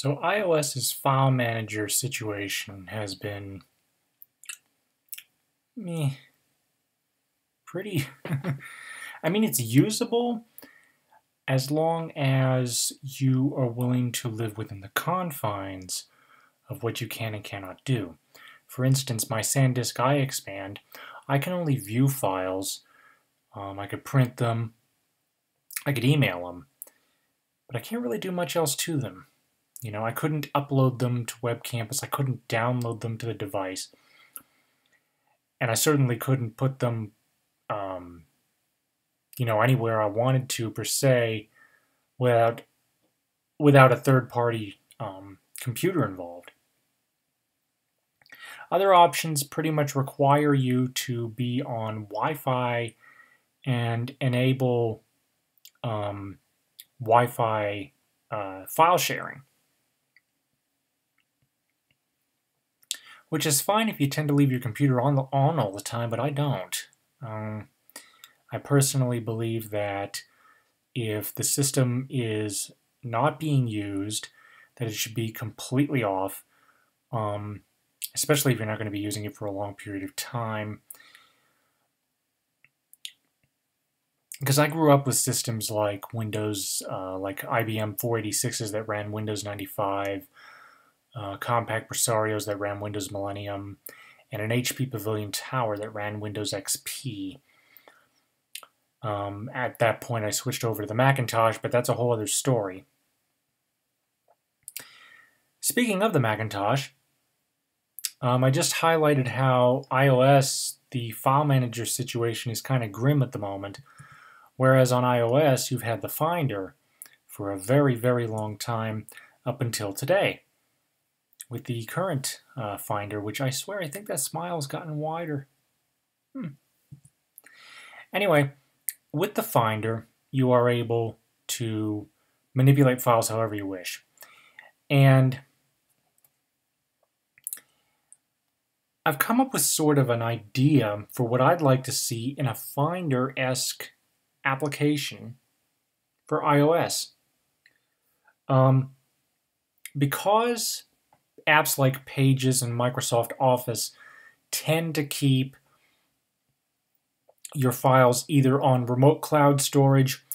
So iOS's file manager situation has been pretty, I mean, it's usable as long as you are willing to live within the confines of what you can and cannot do. For instance, my SanDisk iExpand, I can only view files. I could print them, I could email them, but I can't really do much else to them. You know, I couldn't upload them to Web Campus, I couldn't download them to the device, and I certainly couldn't put them, anywhere I wanted to per se, without a third-party computer involved. Other options pretty much require you to be on Wi-Fi and enable Wi-Fi file sharing, which is fine if you tend to leave your computer on all the time, but I don't. I personally believe that if the system is not being used, that it should be completely off, especially if you're not going to be using it for a long period of time. Because I grew up with systems like Windows, like IBM 486s that ran Windows 95, compact Presarios that ran Windows Millennium, and an HP Pavilion Tower that ran Windows XP. At that point, I switched over to the Macintosh, but that's a whole other story. Speaking of the Macintosh, I just highlighted how iOS, the file manager situation, is kind of grim at the moment, whereas on iOS, you've had the Finder for a very, very long time, up until today, with the current Finder, which I swear, I think that smile's gotten wider. Anyway, with the Finder, you are able to manipulate files however you wish. And I've come up with sort of an idea for what I'd like to see in a Finder-esque application for iOS. Because apps like Pages and Microsoft Office tend to keep your files either on remote cloud storage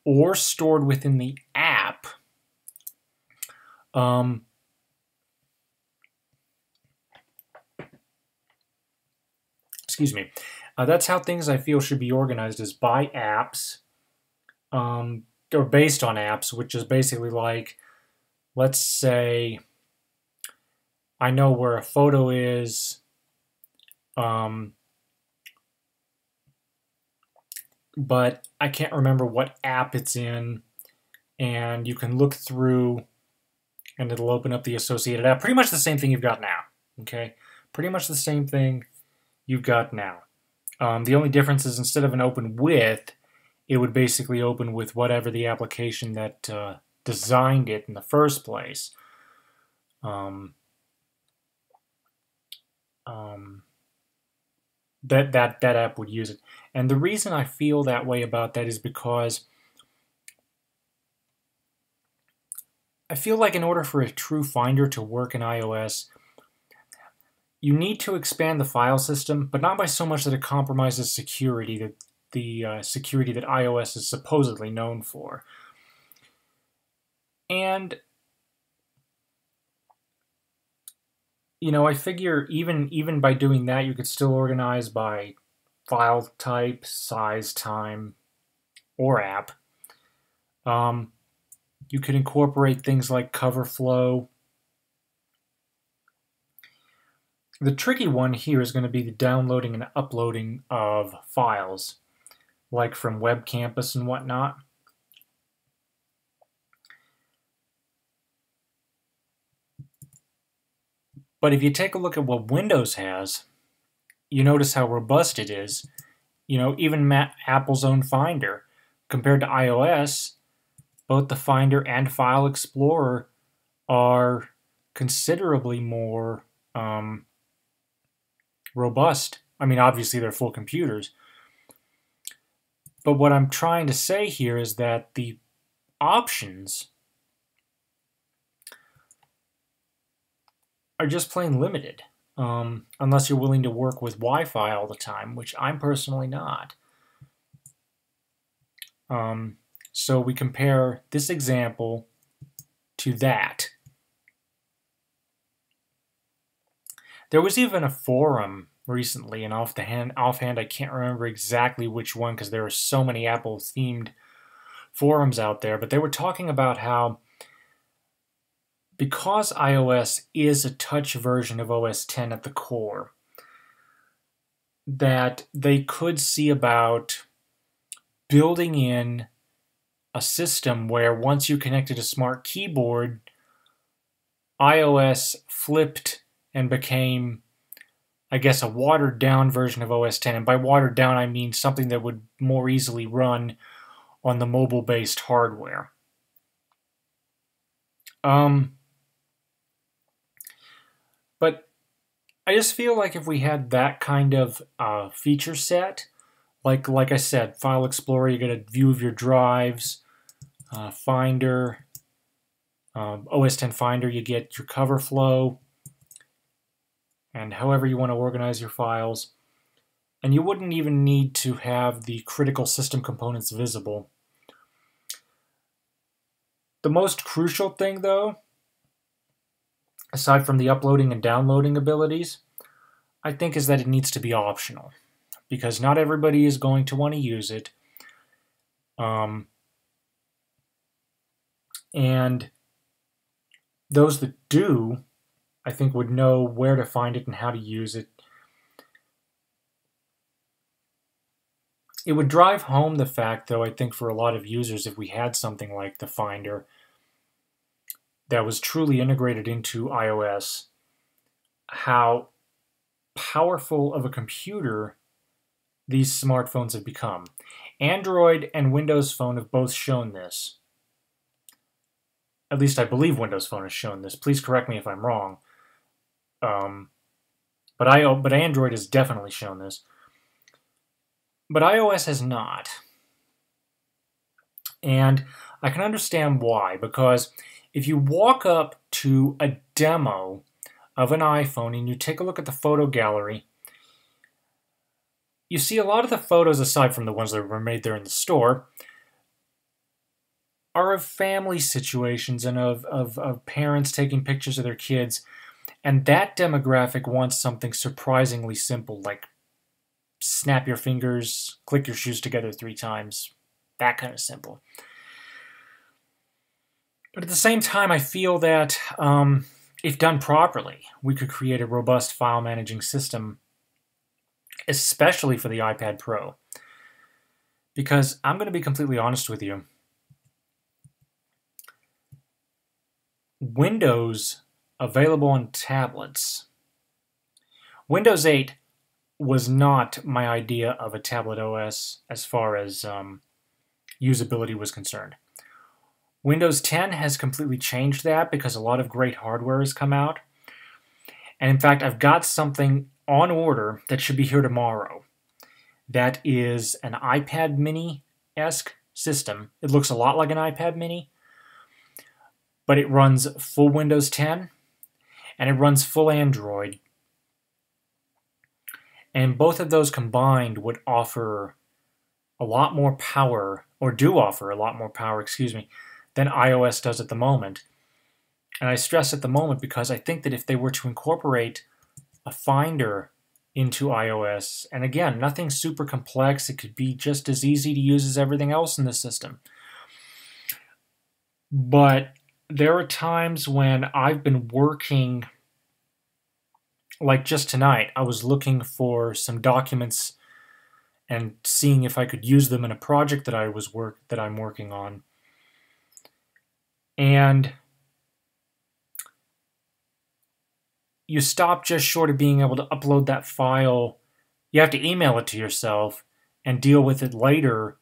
or stored within the app, excuse me. That's how things I feel should be organized, is by apps, or based on apps, which is basically like, let's say I know where a photo is, but I can't remember what app it's in, and you can look through and it'll open up the associated app. Pretty much the same thing you've got now, okay? Pretty much the same thing you've got now. The only difference is instead of an open with, it would basically open with whatever the application that designed it in the first place. That app would use it. And the reason I feel that way about that is because I feel like in order for a true Finder to work in iOS, you need to expand the file system, but not by so much that it compromises security, the security that iOS is supposedly known for. And you know, I figure even by doing that, you could still organize by file type, size, time, or app. You could incorporate things like cover flow. The tricky one here is going to be the downloading and uploading of files, like from Web Campus and whatnot. But if you take a look at what Windows has, you notice how robust it is. You know, even Apple's own Finder, compared to iOS, both the Finder and File Explorer are considerably more robust. I mean, obviously they're full computers. But what I'm trying to say here is that the options are just plain limited, unless you're willing to work with Wi-Fi all the time, which I'm personally not. So we compare this example to that. There was even a forum recently, and offhand I can't remember exactly which one because there are so many Apple-themed forums out there, but they were talking about how because iOS is a touch version of OS X at the core, that they could see about building in a system where once you connected a smart keyboard, iOS flipped and became, I guess, a watered down version of OS X. And by watered down, I mean something that would more easily run on the mobile-based hardware. But I just feel like if we had that kind of feature set, like I said, File Explorer, you get a view of your drives, Finder, OS X Finder, you get your cover flow, and however you want to organize your files. And you wouldn't even need to have the critical system components visible. The most crucial thing, though, aside from the uploading and downloading abilities, I think is that it needs to be optional, because not everybody is going to want to use it. And those that do, I think, would know where to find it and how to use it. It would drive home the fact, though, I think for a lot of users, if we had something like the Finder that was truly integrated into iOS, how powerful of a computer these smartphones have become. Android and Windows Phone have both shown this. At least I believe Windows Phone has shown this. Please correct me if I'm wrong. But Android has definitely shown this. But iOS has not. And I can understand why, because if you walk up to a demo of an iPhone and you take a look at the photo gallery, you see a lot of the photos, aside from the ones that were made there in the store, are of family situations and of parents taking pictures of their kids. And that demographic wants something surprisingly simple, like snap your fingers, click your shoes together 3 times, that kind of simple. But at the same time, I feel that if done properly, we could create a robust file managing system, especially for the iPad Pro. Because I'm going to be completely honest with you, Windows available on tablets, Windows 8 was not my idea of a tablet OS as far as usability was concerned. Windows 10 has completely changed that because a lot of great hardware has come out. And in fact, I've got something on order that should be here tomorrow. That is an iPad mini-esque system. It looks a lot like an iPad mini, but it runs full Windows 10 and it runs full Android. And both of those combined would offer a lot more power, or do offer a lot more power, than iOS does at the moment. And I stress at the moment because I think that if they were to incorporate a Finder into iOS, and again, nothing super complex, it could be just as easy to use as everything else in the system. But there are times when I've been working, like just tonight, I was looking for some documents and seeing if I could use them in a project that I'm working on. And you stop just short of being able to upload that file. You have to email it to yourself and deal with it later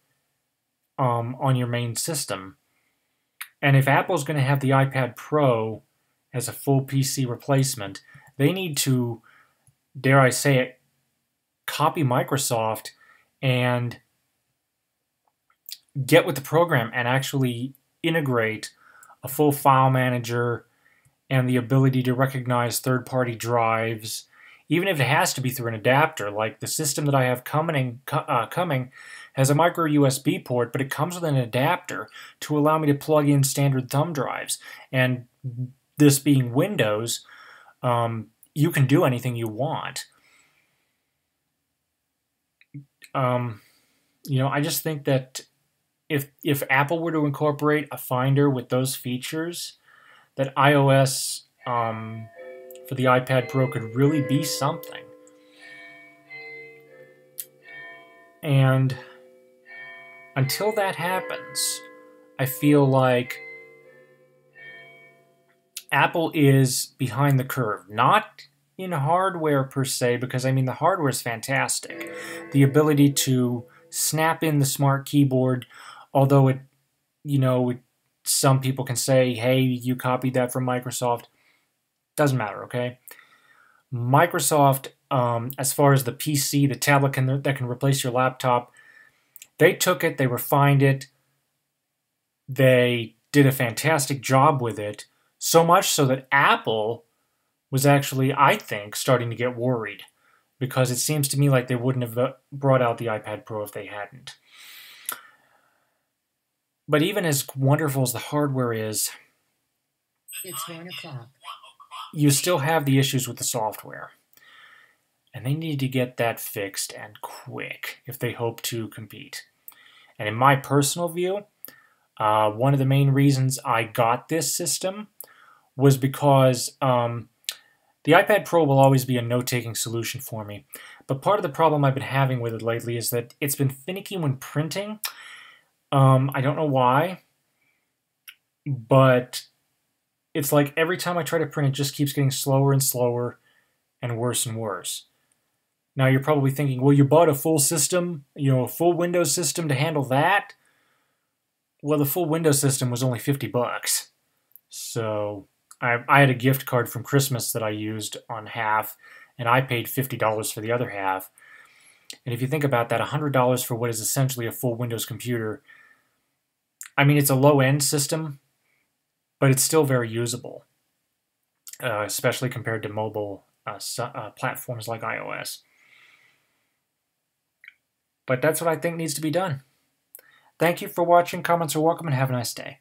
on your main system. And if Apple's going to have the iPad Pro as a full PC replacement, they need to, dare I say it, copy Microsoft and get with the program and actually integrate a full file manager and the ability to recognize third-party drives, even if it has to be through an adapter. Like the system that I have coming has a micro USB port, but it comes with an adapter to allow me to plug in standard thumb drives. And this being Windows, you can do anything you want. I just think that if Apple were to incorporate a Finder with those features, that iOS for the iPad Pro could really be something. And until that happens, I feel like Apple is behind the curve. Not in hardware per se, because I mean the hardware is fantastic. The ability to snap in the smart keyboard, although some people can say, hey, you copied that from Microsoft. Doesn't matter, okay? Microsoft, as far as the PC, the tablet that can replace your laptop, they took it, they refined it, they did a fantastic job with it, so much so that Apple was actually, I think, starting to get worried, because it seems to me like they wouldn't have brought out the iPad Pro if they hadn't. But even as wonderful as the hardware is, it's 1 o'clock. You still have the issues with the software. And they need to get that fixed, and quick, if they hope to compete. And in my personal view, one of the main reasons I got this system was because the iPad Pro will always be a note-taking solution for me. But part of the problem I've been having with it lately is that it's been finicky when printing. I don't know why, but it's like every time I try to print, it just keeps getting slower and slower and worse and worse. Now you're probably thinking, well, you bought a full system, a full Windows system to handle that? Well, the full Windows system was only $50. So I had a gift card from Christmas that I used on half, and I paid $50 for the other half. And if you think about that, $100 for what is essentially a full Windows computer, I mean, it's a low-end system, but it's still very usable, especially compared to mobile platforms like iOS. But that's what I think needs to be done. Thank you for watching. Comments are welcome, and have a nice day.